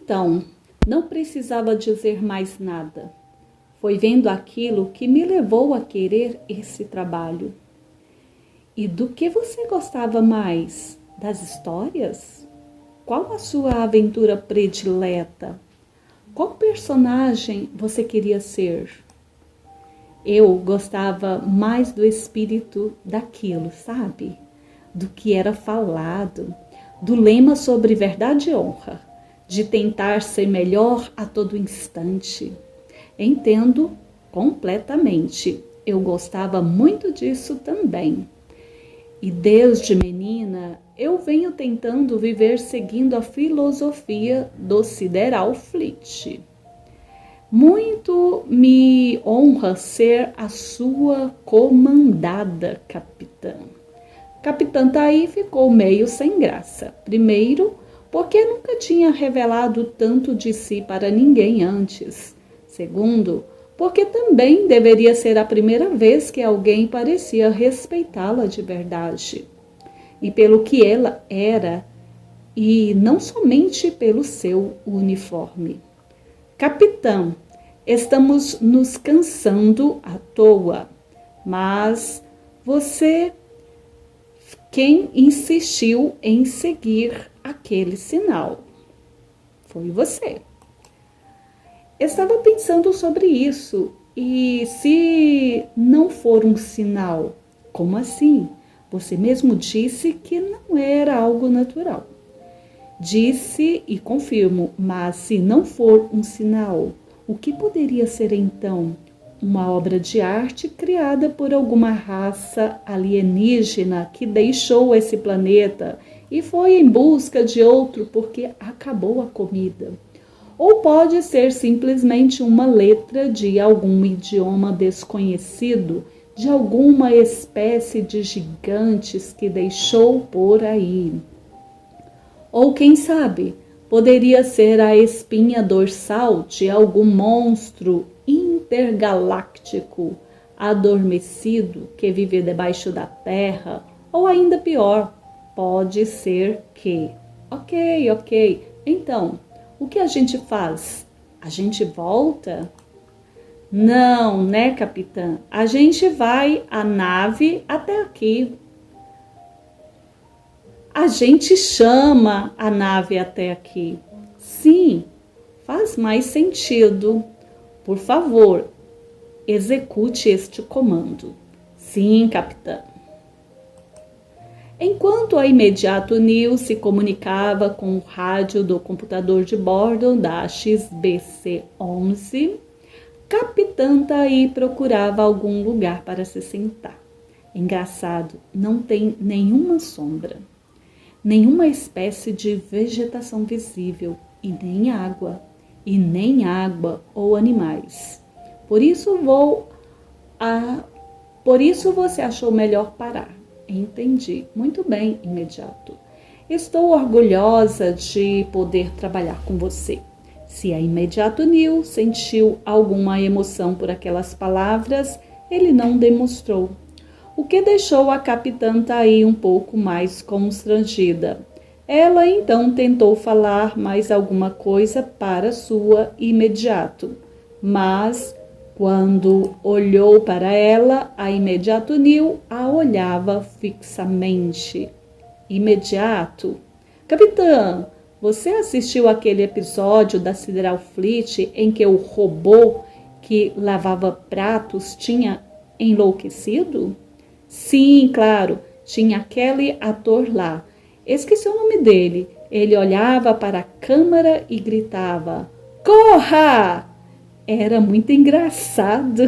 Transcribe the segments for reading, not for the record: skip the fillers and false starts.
Então, não precisava dizer mais nada. Foi vendo aquilo que me levou a querer esse trabalho. E do que você gostava mais? Das histórias? Qual a sua aventura predileta? Qual personagem você queria ser? Eu gostava mais do espírito daquilo, sabe? Do que era falado, do lema sobre verdade e honra, de tentar ser melhor a todo instante. Entendo completamente. Eu gostava muito disso também. E desde menina, eu venho tentando viver seguindo a filosofia do Sideral Fleet. Muito me honra ser a sua comandada, capitã. Capitã Taí ficou meio sem graça. Primeiro, porque nunca tinha revelado tanto de si para ninguém antes. Segundo, porque também deveria ser a primeira vez que alguém parecia respeitá-la de verdade. E pelo que ela era, e não somente pelo seu uniforme. Capitã, estamos nos cansando à toa, mas você quem insistiu em seguir aquele sinal? Foi você. Estava pensando sobre isso, e se não for um sinal, como assim? Você mesmo disse que não era algo natural. Disse e confirmo, mas se não for um sinal, o que poderia ser então? Uma obra de arte criada por alguma raça alienígena que deixou esse planeta e foi em busca de outro porque acabou a comida. Ou pode ser simplesmente uma letra de algum idioma desconhecido, de alguma espécie de gigantes que deixou por aí. Ou quem sabe, poderia ser a espinha dorsal de algum monstro intergaláctico adormecido que vive debaixo da terra, ou ainda pior, pode ser que... Ok, então, o que a gente faz? A gente volta? Não, né, capitã? A gente vai a nave até aqui. A gente chama a nave até aqui. Sim, faz mais sentido. Por favor, execute este comando. Sim, capitã. Enquanto a Imediato News se comunicava com o rádio do computador de bordo da XBC-11, Capitã Taí procurava algum lugar para se sentar. Engraçado, não tem nenhuma sombra, nenhuma espécie de vegetação visível e nem água ou animais. Por isso você achou melhor parar. Entendi. Muito bem, Imediato. Estou orgulhosa de poder trabalhar com você. Se a Imediato Neil sentiu alguma emoção por aquelas palavras, ele não demonstrou, o que deixou a capitã Taí um pouco mais constrangida. Ela então tentou falar mais alguma coisa para sua Imediato, mas quando olhou para ela, a Imediato Neil a olhava fixamente. Imediato, capitã, você assistiu aquele episódio da Sideral Fleet em que o robô que lavava pratos tinha enlouquecido? Sim, claro, tinha aquele ator lá. Esqueci o nome dele. Ele olhava para a câmera e gritava: "Corra!" Era muito engraçado.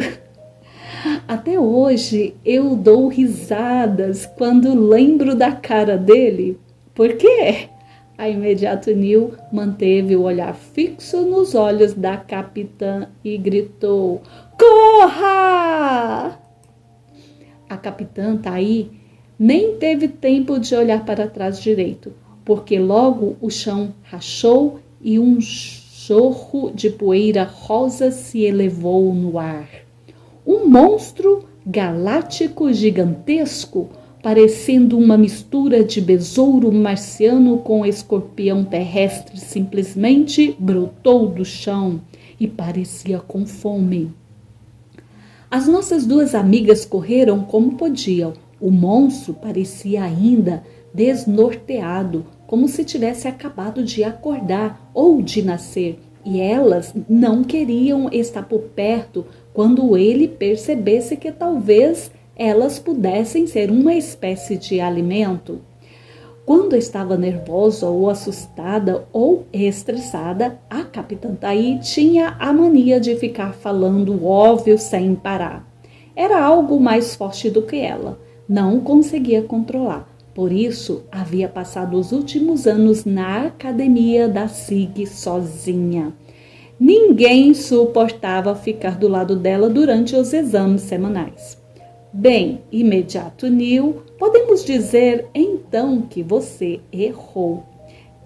Até hoje eu dou risadas quando lembro da cara dele. Por quê? A Imediato Neil manteve o olhar fixo nos olhos da capitã e gritou: "Corra!" A capitã Taí nem teve tempo de olhar para trás direito, porque logo o chão rachou e um jorro de poeira rosa se elevou no ar. Um monstro galáctico gigantesco, parecendo uma mistura de besouro marciano com escorpião terrestre, simplesmente brotou do chão e parecia com fome. As nossas duas amigas correram como podiam. O monstro parecia ainda desnorteado, como se tivesse acabado de acordar ou de nascer, e elas não queriam estar por perto quando ele percebesse que talvez elas pudessem ser uma espécie de alimento. Quando estava nervosa ou assustada ou estressada, a Capitã Tai tinha a mania de ficar falando óbvio sem parar. Era algo mais forte do que ela, não conseguia controlar. Por isso, havia passado os últimos anos na academia da SIG sozinha. Ninguém suportava ficar do lado dela durante os exames semanais. Bem, imediato Neil, podemos dizer então que você errou.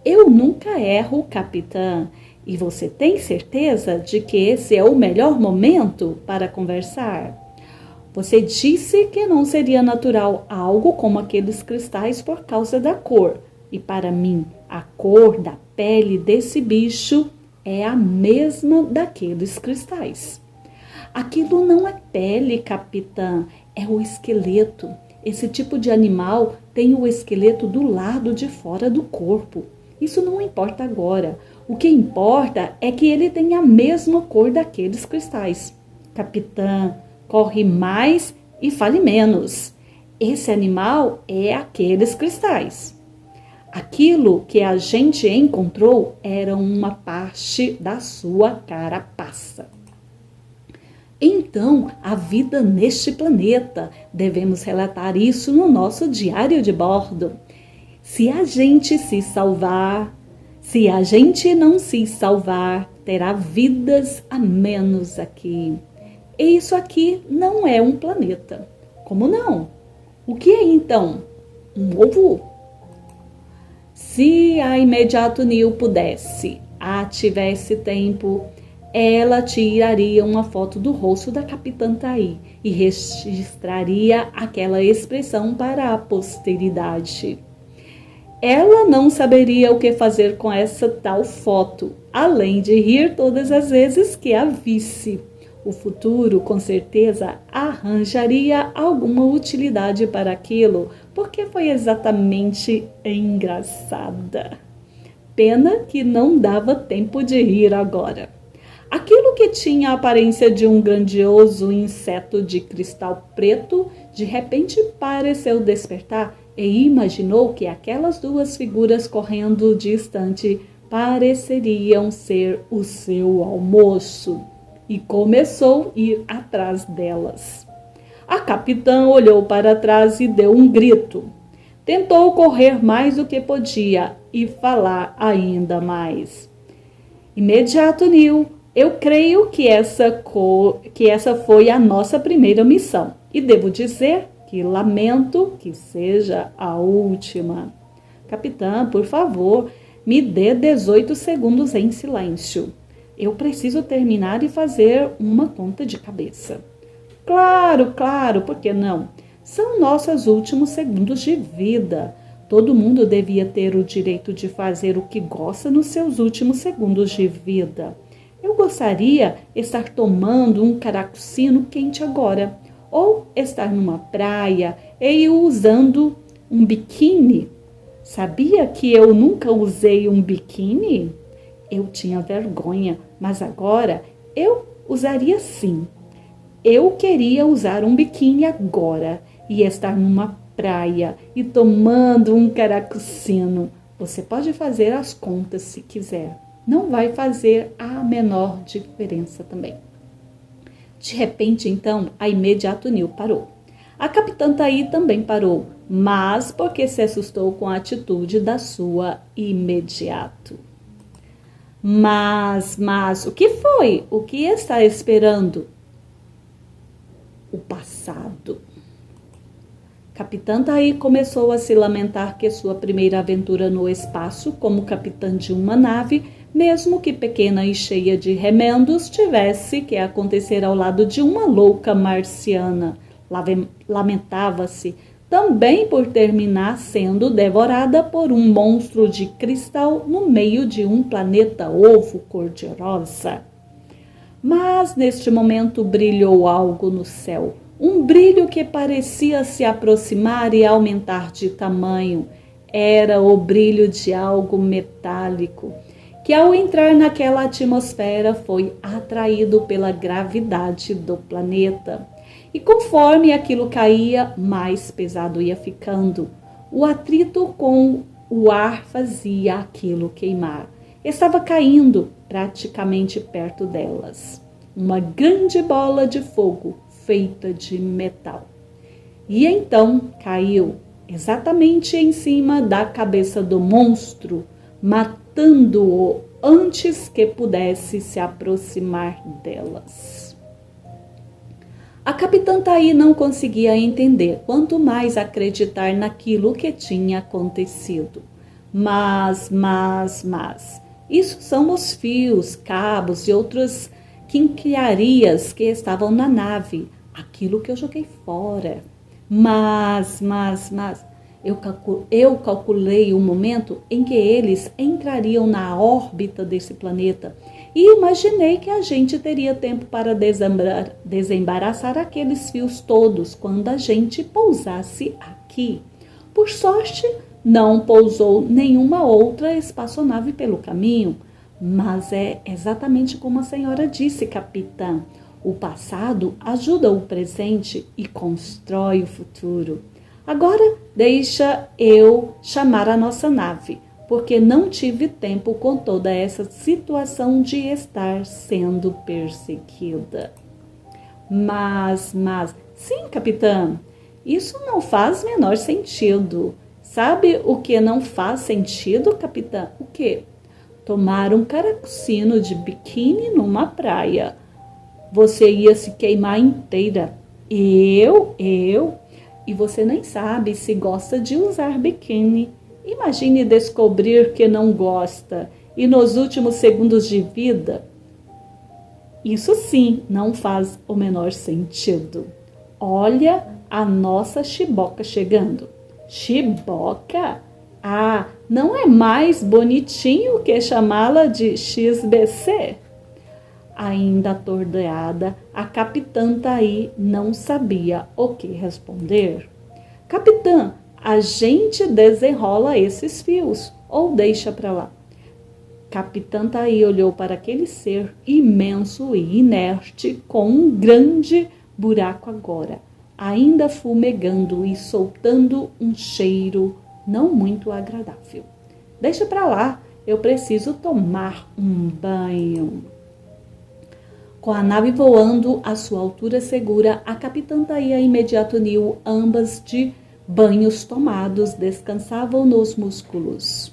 Eu nunca erro, capitã. E você tem certeza de que esse é o melhor momento para conversar? Você disse que não seria natural algo como aqueles cristais por causa da cor. E para mim, a cor da pele desse bicho é a mesma daqueles cristais. Aquilo não é pele, capitã, é o esqueleto. Esse tipo de animal tem o esqueleto do lado de fora do corpo. Isso não importa agora. O que importa é que ele tem a mesma cor daqueles cristais. Capitã, corre mais e fale menos. Esse animal é aqueles cristais. Aquilo que a gente encontrou era uma parte da sua carapaça. Então, a vida neste planeta, devemos relatar isso no nosso diário de bordo. Se a gente não se salvar, terá vidas a menos aqui. E isso aqui não é um planeta. Como não? O que é então? Um ovo? Se a imediato Neil pudesse, tivesse tempo, ela tiraria uma foto do rosto da Capitã Tai e registraria aquela expressão para a posteridade. Ela não saberia o que fazer com essa tal foto, além de rir todas as vezes que a visse. O futuro, com certeza, arranjaria alguma utilidade para aquilo, porque foi exatamente engraçada. Pena que não dava tempo de rir agora. Aquilo que tinha a aparência de um grandioso inseto de cristal preto, de repente pareceu despertar e imaginou que aquelas duas figuras correndo distante pareceriam ser o seu almoço. E começou a ir atrás delas. A capitã olhou para trás e deu um grito. Tentou correr mais do que podia e falar ainda mais. Imediato Neil, eu creio que essa foi a nossa primeira missão. E devo dizer que lamento que seja a última. Capitã, por favor, me dê 18 segundos em silêncio. Eu preciso terminar e fazer uma conta de cabeça. Claro, por que não? São nossos últimos segundos de vida. Todo mundo devia ter o direito de fazer o que gosta nos seus últimos segundos de vida. Eu gostaria de estar tomando um caracucino quente agora, ou estar numa praia e usando um biquíni. Sabia que eu nunca usei um biquíni? Eu tinha vergonha, mas agora eu usaria sim. Eu queria usar um biquíni agora e estar numa praia e tomando um caracucino. Você pode fazer as contas se quiser. Não vai fazer a menor diferença também. De repente, então, a imediato Neil parou. A Capitã Tai também parou, mas porque se assustou com a atitude da sua imediato. Mas, o que foi? O que está esperando? O passado. Capitã Tai começou a se lamentar que sua primeira aventura no espaço como capitã de uma nave, mesmo que pequena e cheia de remendos, tivesse que acontecer ao lado de uma louca marciana. Lamentava-se também por terminar sendo devorada por um monstro de cristal no meio de um planeta ovo cor-de-rosa. Mas neste momento brilhou algo no céu, um brilho que parecia se aproximar e aumentar de tamanho. Era o brilho de algo metálico, que ao entrar naquela atmosfera foi atraído pela gravidade do planeta. E conforme aquilo caía, mais pesado ia ficando. O atrito com o ar fazia aquilo queimar. Estava caindo praticamente perto delas. Uma grande bola de fogo feita de metal. E então caiu exatamente em cima da cabeça do monstro, matando-o antes que pudesse se aproximar delas. A capitã Taí não conseguia entender, quanto mais acreditar naquilo que tinha acontecido. Mas, isso são os fios, cabos e outras quinquilharias que estavam na nave, aquilo que eu joguei fora. Mas, eu calculei o momento em que eles entrariam na órbita desse planeta e imaginei que a gente teria tempo para desembaraçar aqueles fios todos quando a gente pousasse aqui. Por sorte, não pousou nenhuma outra espaçonave pelo caminho, mas é exatamente como a senhora disse, capitã. O passado ajuda o presente e constrói o futuro. Agora, deixa eu chamar a nossa nave, porque não tive tempo com toda essa situação de estar sendo perseguida. Mas, sim, capitã, isso não faz menor sentido. Sabe o que não faz sentido, capitã? O quê? Tomar um caracucino de biquíni numa praia. Você ia se queimar inteira. Eu? E você nem sabe se gosta de usar biquíni. Imagine descobrir que não gosta e nos últimos segundos de vida. Isso sim não faz o menor sentido. Olha a nossa Chiboca chegando. Chiboca? Ah, não é mais bonitinho que chamá-la de XBC? Ainda atordoada, a capitã Taí não sabia o que responder. Capitã, a gente desenrola esses fios ou deixa para lá. Capitã Taí olhou para aquele ser imenso e inerte com um grande buraco agora, ainda fumegando e soltando um cheiro não muito agradável. Deixa para lá, eu preciso tomar um banho. Com a nave voando à sua altura segura, a capitã Taí imediato uniu ambas de banhos tomados, descansavam nos músculos.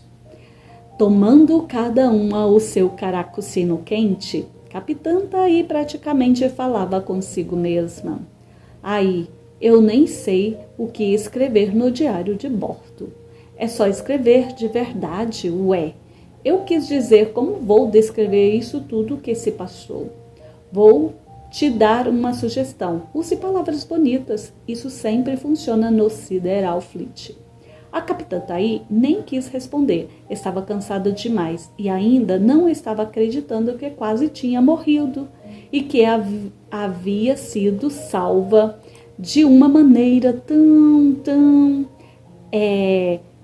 Tomando cada uma o seu caracucino quente, capitã Taí praticamente falava consigo mesma. Aí, eu nem sei o que escrever no diário de bordo. É só escrever de verdade, ué. Eu quis dizer como vou descrever isso tudo que se passou. Vou te dar uma sugestão. Use palavras bonitas. Isso sempre funciona no Sideral Fleet. A capitã Taí nem quis responder. Estava cansada demais e ainda não estava acreditando que quase tinha morrido e que havia sido salva de uma maneira tão...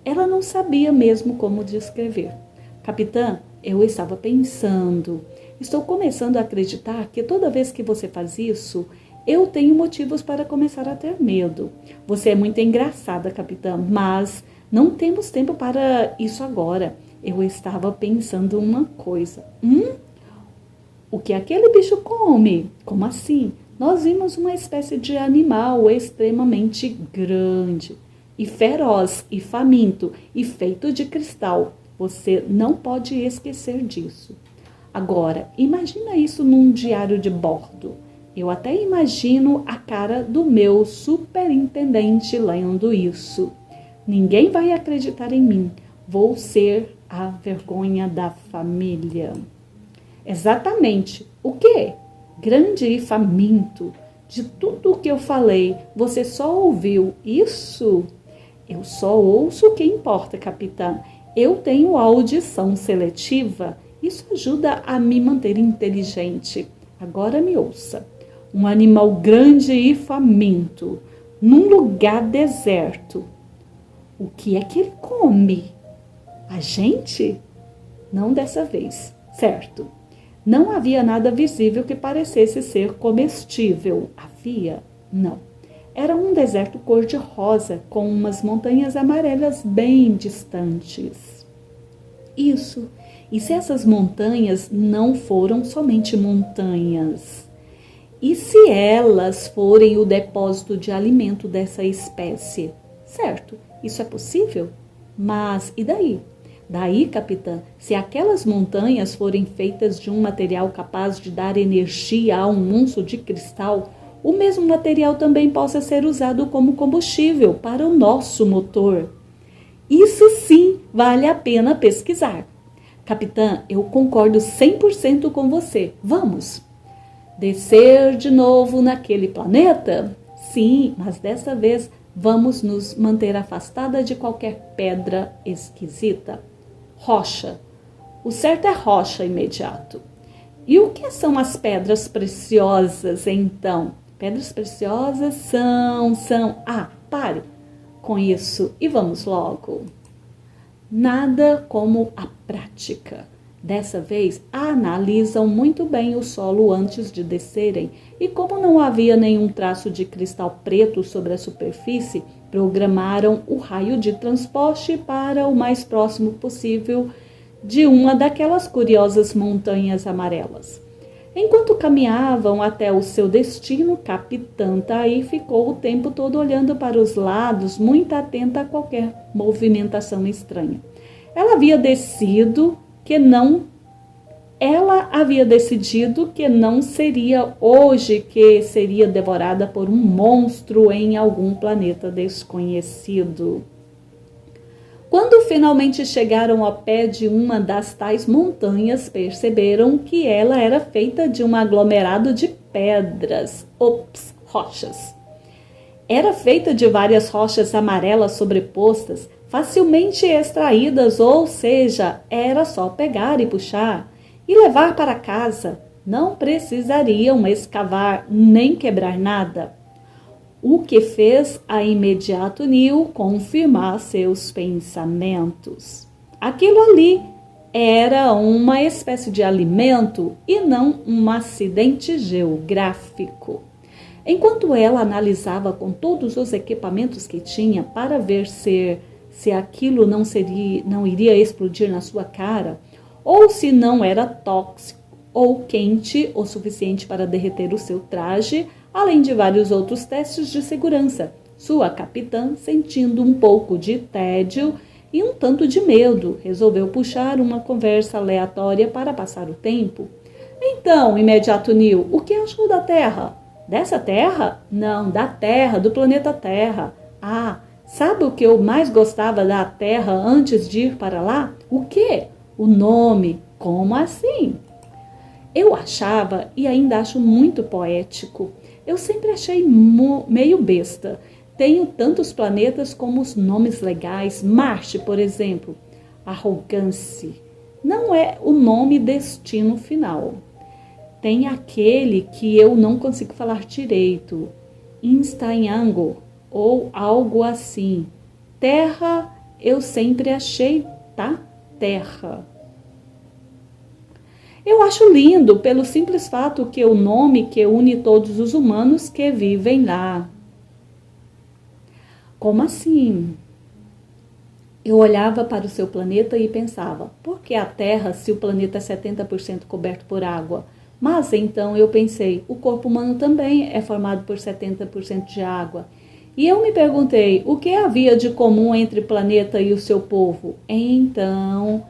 Ela não sabia mesmo como descrever. Capitã, eu estava pensando... Estou começando a acreditar que toda vez que você faz isso, eu tenho motivos para começar a ter medo. Você é muito engraçada, capitã, mas não temos tempo para isso agora. Eu estava pensando uma coisa. O que aquele bicho come? Como assim? Nós vimos uma espécie de animal extremamente grande e feroz e faminto e feito de cristal. Você não pode esquecer disso. Agora, imagina isso num diário de bordo. Eu até imagino a cara do meu superintendente lendo isso. Ninguém vai acreditar em mim. Vou ser a vergonha da família. Exatamente. O quê? Grande e faminto. De tudo o que eu falei, você só ouviu isso? Eu só ouço o que importa, capitã. Eu tenho audição seletiva. Isso ajuda a me manter inteligente. Agora me ouça. Um animal grande e faminto, num lugar deserto. O que é que ele come? A gente? Não dessa vez, certo? Não havia nada visível que parecesse ser comestível. Havia? Não. Era um deserto cor-de-rosa, com umas montanhas amarelas bem distantes. Isso. E se essas montanhas não foram somente montanhas? E se elas forem o depósito de alimento dessa espécie? Certo, isso é possível? Mas e daí? Daí, capitã, se aquelas montanhas forem feitas de um material capaz de dar energia a um monstro de cristal, o mesmo material também possa ser usado como combustível para o nosso motor. Isso sim vale a pena pesquisar. Capitã, eu concordo 100% com você. Vamos! Descer de novo naquele planeta? Sim, mas dessa vez vamos nos manter afastada de qualquer pedra esquisita. Rocha. O certo é rocha imediato. E o que são as pedras preciosas, então? Pedras preciosas são... Ah, pare com isso e vamos logo. Nada como a prática. Dessa vez, analisam muito bem o solo antes de descerem e, como não havia nenhum traço de cristal preto sobre a superfície, programaram o raio de transporte para o mais próximo possível de uma daquelas curiosas montanhas amarelas. Enquanto caminhavam até o seu destino, Capitã Taí ficou o tempo todo olhando para os lados, muito atenta a qualquer movimentação estranha. Ela havia decidido que não seria hoje que seria devorada por um monstro em algum planeta desconhecido. Quando finalmente chegaram ao pé de uma das tais montanhas, perceberam que ela era feita de um aglomerado de pedras, rochas. Era feita de várias rochas amarelas sobrepostas, facilmente extraídas, ou seja, era só pegar e puxar e levar para casa. Não precisariam escavar nem quebrar nada. O que fez a imediato Neil confirmar seus pensamentos. Aquilo ali era uma espécie de alimento e não um acidente geográfico. Enquanto ela analisava com todos os equipamentos que tinha para ver se aquilo não iria explodir na sua cara, ou se não era tóxico ou quente o suficiente para derreter o seu traje, além de vários outros testes de segurança, sua capitã, sentindo um pouco de tédio e um tanto de medo, resolveu puxar uma conversa aleatória para passar o tempo. Então, imediato Neil, o que achou da Terra? Dessa Terra? Não, da Terra, do planeta Terra. Ah, sabe o que eu mais gostava da Terra antes de ir para lá? O quê? O nome. Como assim? Eu achava e ainda acho muito poético. Eu sempre achei meio besta. Tenho tantos planetas como os nomes legais. Marte, por exemplo. Arrogância. Não é o nome destino final. Tem aquele que eu não consigo falar direito. Instanhango. Ou algo assim. Terra, eu sempre achei, tá? Terra. Eu acho lindo pelo simples fato que é o nome que une todos os humanos que vivem lá. Como assim? Eu olhava para o seu planeta e pensava, por que a Terra se o planeta é 70% coberto por água? Mas então eu pensei, o corpo humano também é formado por 70% de água. E eu me perguntei, o que havia de comum entre o planeta e o seu povo? Então,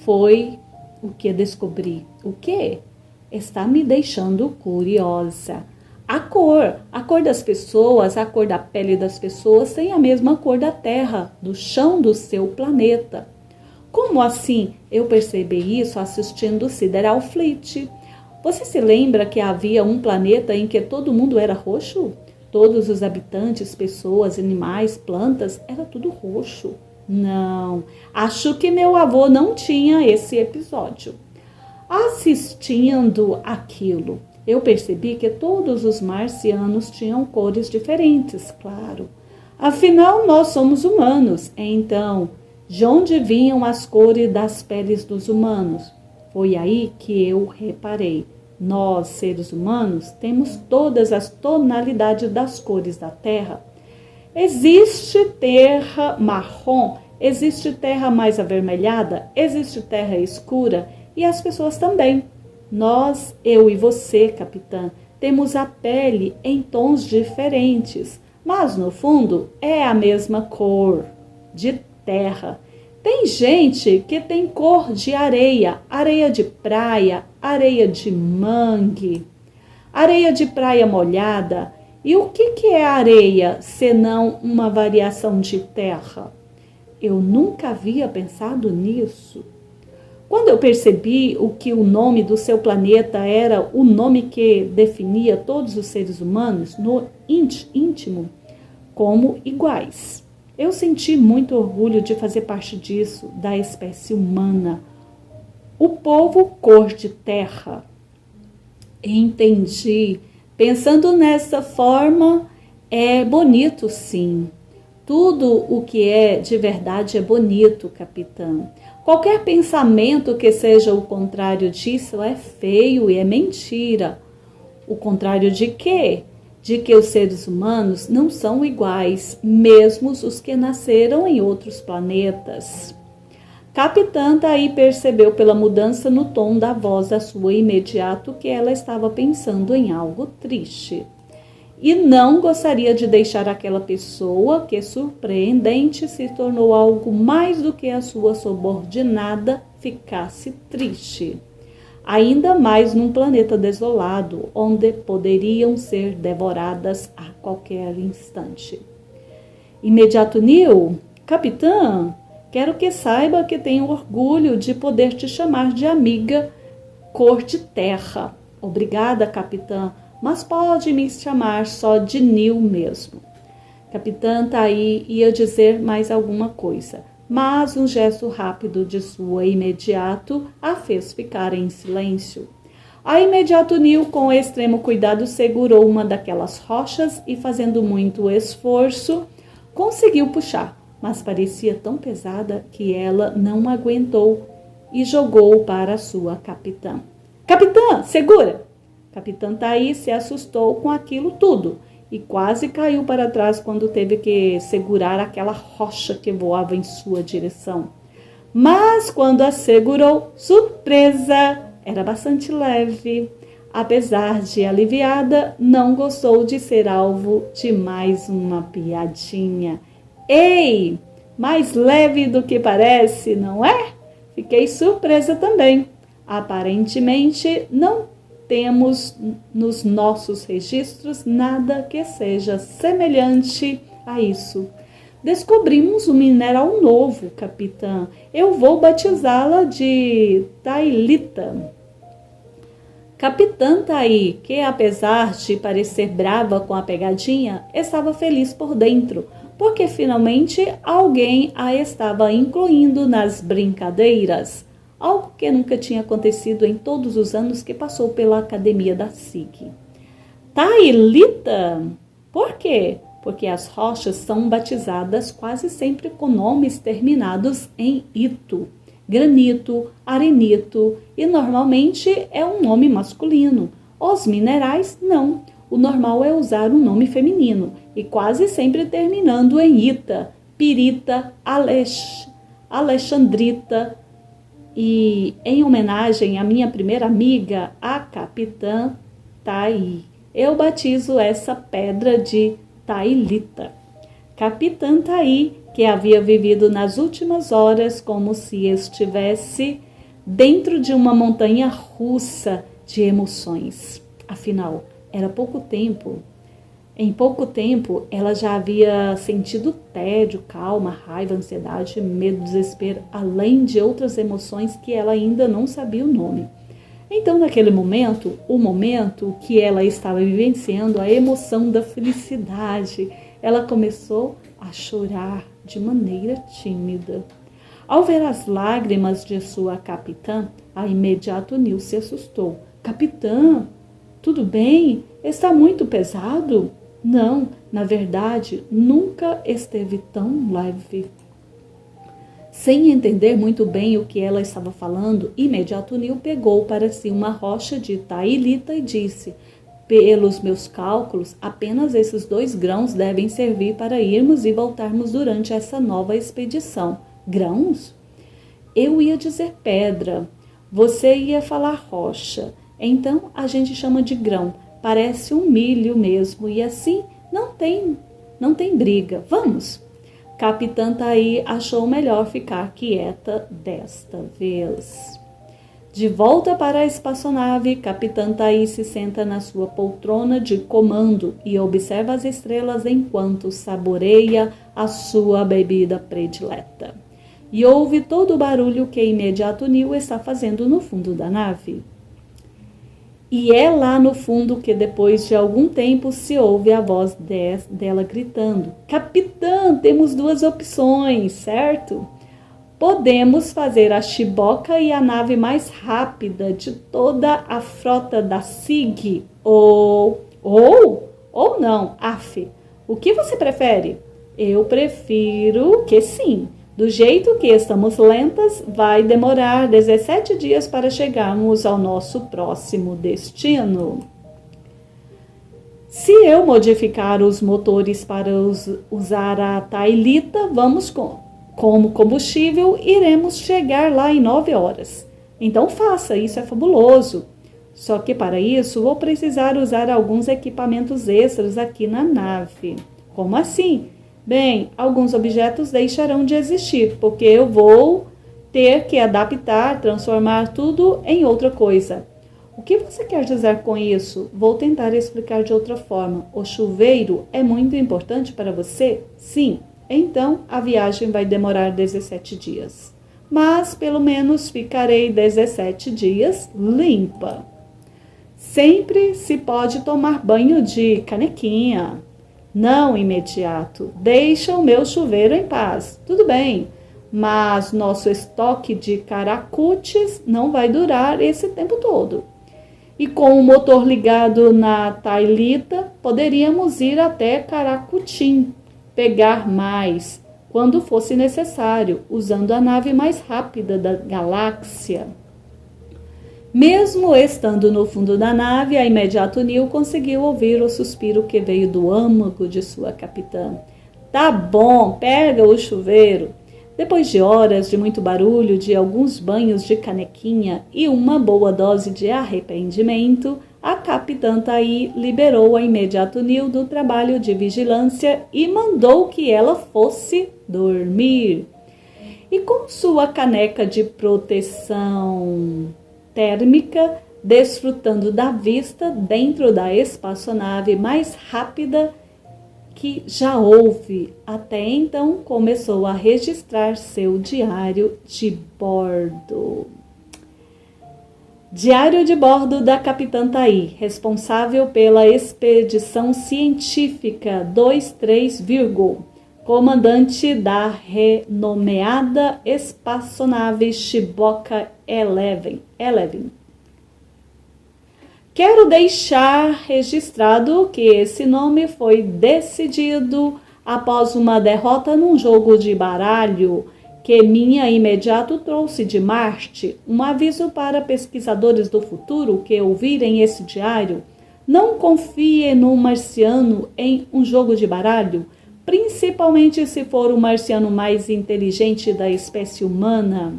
foi o que descobri. O que? Está me deixando curiosa. A cor das pessoas, a cor da pele das pessoas tem a mesma cor da Terra, do chão do seu planeta. Como assim? Eu percebi isso assistindo Sideral Fleet. Você se lembra que havia um planeta em que todo mundo era roxo? Todos os habitantes, pessoas, animais, plantas, era tudo roxo. Não, acho que meu avô não tinha esse episódio. Assistindo aquilo, eu percebi que todos os marcianos tinham cores diferentes, claro. Afinal, nós somos humanos, então, de onde vinham as cores das peles dos humanos? Foi aí que eu reparei. Nós, seres humanos, temos todas as tonalidades das cores da Terra. Existe terra marrom, existe terra mais avermelhada, existe terra escura e as pessoas também. Nós, eu e você, capitã, temos a pele em tons diferentes, mas no fundo é a mesma cor de terra. Tem gente que tem cor de areia, areia de praia, areia de mangue, areia de praia molhada. E o que é areia, senão uma variação de terra? Eu nunca havia pensado nisso. Quando eu percebi o nome do seu planeta era o nome que definia todos os seres humanos no íntimo como iguais, eu senti muito orgulho de fazer parte disso, da espécie humana. O povo cor de terra. Entendi. Pensando nessa forma, é bonito, sim. Tudo o que é de verdade é bonito, capitão. Qualquer pensamento que seja o contrário disso é feio e é mentira. O contrário de quê? De que os seres humanos não são iguais, mesmo os que nasceram em outros planetas. Capitã daí percebeu pela mudança no tom da voz da sua imediato que ela estava pensando em algo triste. E não gostaria de deixar aquela pessoa que, surpreendente, se tornou algo mais do que a sua subordinada, ficasse triste. Ainda mais num planeta desolado, onde poderiam ser devoradas a qualquer instante. Imediato Neil, capitã, quero que saiba que tenho orgulho de poder te chamar de amiga cor de terra. Obrigada, capitã, mas pode me chamar só de Neil mesmo. Capitã Taí ia dizer mais alguma coisa, mas um gesto rápido de sua imediato a fez ficar em silêncio. A imediato Neil, com extremo cuidado, segurou uma daquelas rochas e, fazendo muito esforço, conseguiu puxar, mas parecia tão pesada que ela não aguentou e jogou para sua capitã. Capitã, segura! Capitã Taí se assustou com aquilo tudo e quase caiu para trás quando teve que segurar aquela rocha que voava em sua direção. Mas quando a segurou, surpresa! Era bastante leve. Apesar de aliviada, não gostou de ser alvo de mais uma piadinha. Ei, mais leve do que parece, não é? Fiquei surpresa também. Aparentemente, não temos nos nossos registros nada que seja semelhante a isso. Descobrimos um mineral novo, capitã. Eu vou batizá-la de Tailita. Capitã Taí, que apesar de parecer brava com a pegadinha, estava feliz por dentro, porque finalmente alguém a estava incluindo nas brincadeiras. Algo que nunca tinha acontecido em todos os anos que passou pela academia da SIG. Tailita? Por quê? Porque as rochas são batizadas quase sempre com nomes terminados em ito, granito, arenito, e normalmente é um nome masculino. Os minerais, não. O normal é usar um nome feminino, e quase sempre terminando em ita, pirita, alexandrita. E em homenagem à minha primeira amiga, a capitã Taí, eu batizo essa pedra de Tailita. Capitã Taí, que havia vivido nas últimas horas como se estivesse dentro de uma montanha russa de emoções. Afinal, era pouco tempo. Em pouco tempo, ela já havia sentido tédio, calma, raiva, ansiedade, medo, desespero, além de outras emoções que ela ainda não sabia o nome. Então, naquele momento, o momento que ela estava vivenciando, a emoção da felicidade, ela começou a chorar de maneira tímida. Ao ver as lágrimas de sua capitã, a imediato Nil se assustou. Capitã, tudo bem? Está muito pesado? Não, na verdade, nunca esteve tão leve. Sem entender muito bem o que ela estava falando, imediato Nil pegou para si uma rocha de tailita e disse: pelos meus cálculos, apenas esses 2 grãos devem servir para irmos e voltarmos durante essa nova expedição. Grãos? Eu ia dizer pedra. Você ia falar rocha. Então a gente chama de grão. Parece um milho mesmo e assim não tem briga. Vamos! Capitã Taí achou melhor ficar quieta desta vez. De volta para a espaçonave, Capitã Taí se senta na sua poltrona de comando e observa as estrelas enquanto saboreia a sua bebida predileta. E ouve todo o barulho que imediato Nil está fazendo no fundo da nave. E é lá no fundo que depois de algum tempo se ouve a voz dela gritando: Capitã, temos 2 opções, certo? Podemos fazer a chiboca e a nave mais rápida de toda a frota da SIG, ou não, af. O que você prefere? Eu prefiro que sim. Do jeito que estamos lentas, vai demorar 17 dias para chegarmos ao nosso próximo destino. Se eu modificar os motores para usar a tailita, como combustível, iremos chegar lá em 9 horas. Então faça, isso é fabuloso. Só que para isso vou precisar usar alguns equipamentos extras aqui na nave. Como assim? Bem, alguns objetos deixarão de existir, porque eu vou ter que adaptar, transformar tudo em outra coisa. O que você quer dizer com isso? Vou tentar explicar de outra forma. O chuveiro é muito importante para você? Sim. Então, a viagem vai demorar 17 dias. Mas, pelo menos, ficarei 17 dias limpa. Sempre se pode tomar banho de canequinha. Não imediato. Deixa o meu chuveiro em paz. Tudo bem, mas nosso estoque de caracutes não vai durar esse tempo todo. E com o motor ligado na tailita, poderíamos ir até Caracutim, pegar mais, quando fosse necessário, usando a nave mais rápida da galáxia. Mesmo estando no fundo da nave, a imediato Nil conseguiu ouvir o suspiro que veio do âmago de sua capitã. Tá bom, pega o chuveiro. Depois de horas de muito barulho, de alguns banhos de canequinha e uma boa dose de arrependimento, a capitã Taí liberou a imediato Nil do trabalho de vigilância e mandou que ela fosse dormir. E com sua caneca de proteção térmica, desfrutando da vista dentro da espaçonave mais rápida que já houve. Até então, começou a registrar seu diário de bordo. Diário de bordo da Capitã Taí, responsável pela expedição científica 23, comandante da renomeada espaçonave Chiboka 11. Quero deixar registrado que esse nome foi decidido após uma derrota num jogo de baralho que minha imediato trouxe de Marte. Um aviso para pesquisadores do futuro que ouvirem esse diário: não confie num marciano em um jogo de baralho, principalmente se for o marciano mais inteligente da espécie humana.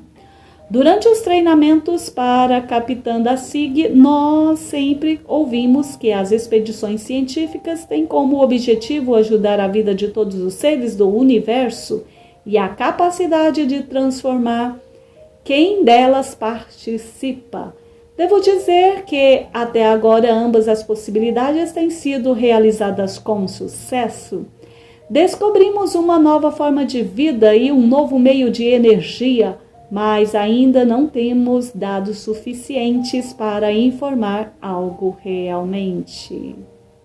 Durante os treinamentos para capitã da SIG, nós sempre ouvimos que as expedições científicas têm como objetivo ajudar a vida de todos os seres do universo e a capacidade de transformar quem delas participa. Devo dizer que até agora ambas as possibilidades têm sido realizadas com sucesso. Descobrimos uma nova forma de vida e um novo meio de energia mas ainda não temos dados suficientes para informar algo realmente.